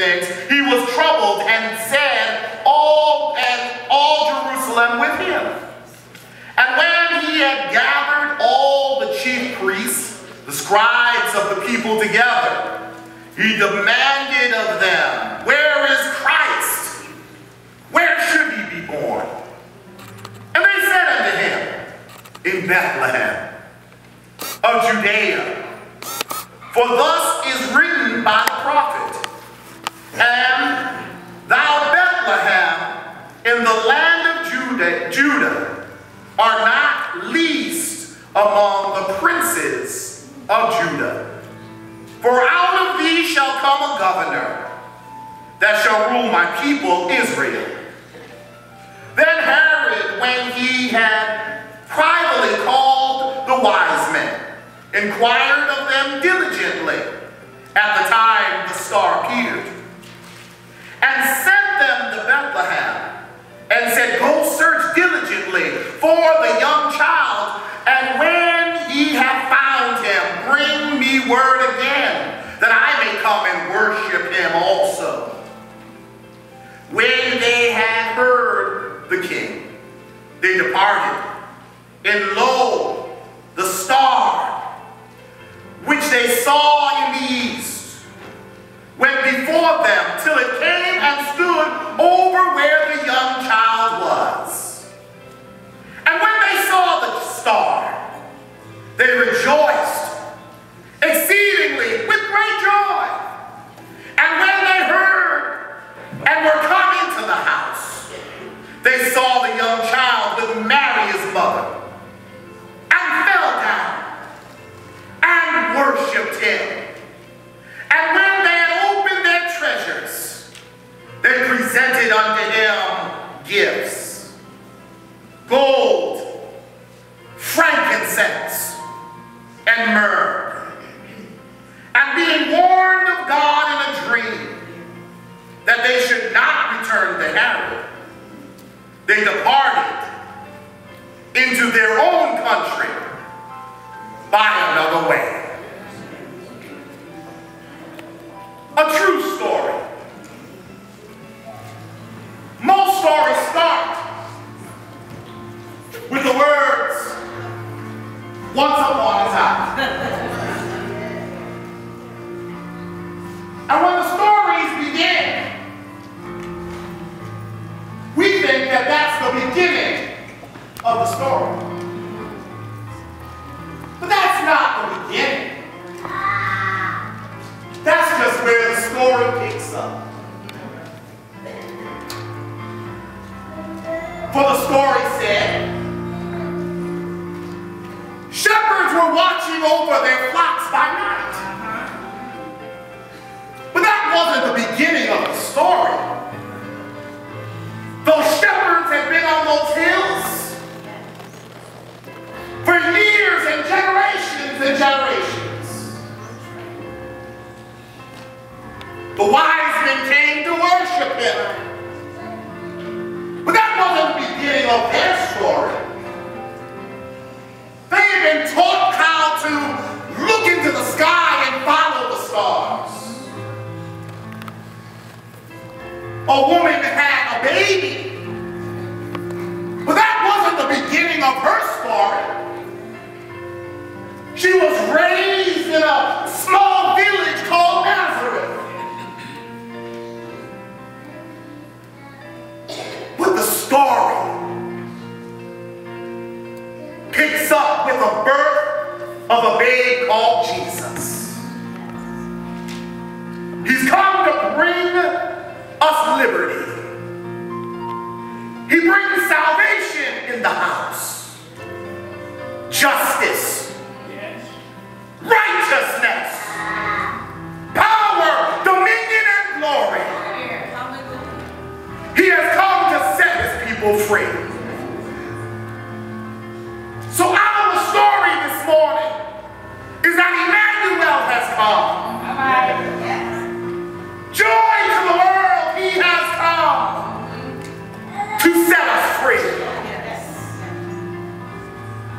things, he was troubled and said, all Jerusalem with him. And when he had gathered all the chief priests, the scribes of the people together, he demanded of them, where is Christ? Where should he be born? And they said unto him, in Bethlehem of Judea. For thus is written by the prophet, and thou Bethlehem in the land of Judah are not least among the princes of Judah. For out of thee shall come a governor that shall rule my people Israel. Then Herod, when he had privately called the wise men, inquired of them diligently at the time the star appeared, and sent them to Bethlehem, and said, go search diligently for the young child, and when ye have found him, bring me word again, that I may come and worship him also. When they had heard the king, they departed, and lo, the star, which they saw in the east, went before them till it came and stood over where the young child was. And when they saw the star, they rejoiced exceedingly with great joy. And when they heard and were come into the house, they saw the young child with Mary his mother, and fell down and worshipped him. And when they had opened their treasures, they presented unto him gifts, gold, frankincense, and myrrh. And being warned of God in a dream that they should not return to Herod, they departed into their own country by another way. A true story. Most stories start with the words, once upon a time. And when the stories begin, we think that that's the beginning of the story. But that's not the beginning. That's just where the story picks up. For the story said, shepherds were watching over their flocks by night. But that wasn't the beginning of the story. Those shepherds had been on those hills for years and generations. The wise men came to worship him. But that wasn't the beginning of their story. They had been taught how to look into the sky and follow the stars. A woman had a baby. But that wasn't the beginning of her story. She was raised in a small village called Nazareth. But the story picks up with the birth of a babe called Jesus. He's come to bring us liberty. He brings salvation in the house, justice, righteousness, power, dominion, and glory. He has come to set his people free. So out of the story this morning is that Emmanuel has come. Joy to the world, he has come to set us free.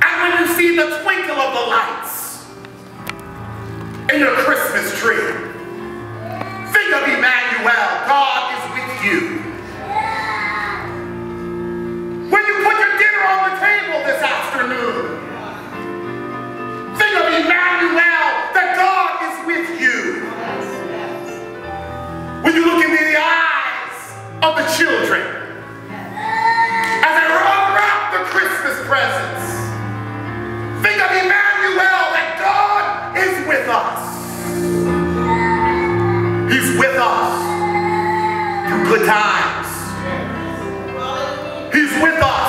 And when you see the twinkle of the lights in your Christmas tree, think of Emmanuel of the children as they unwrap the Christmas presents. Think of Emmanuel, that God is with us. He's with us through good times. He's with us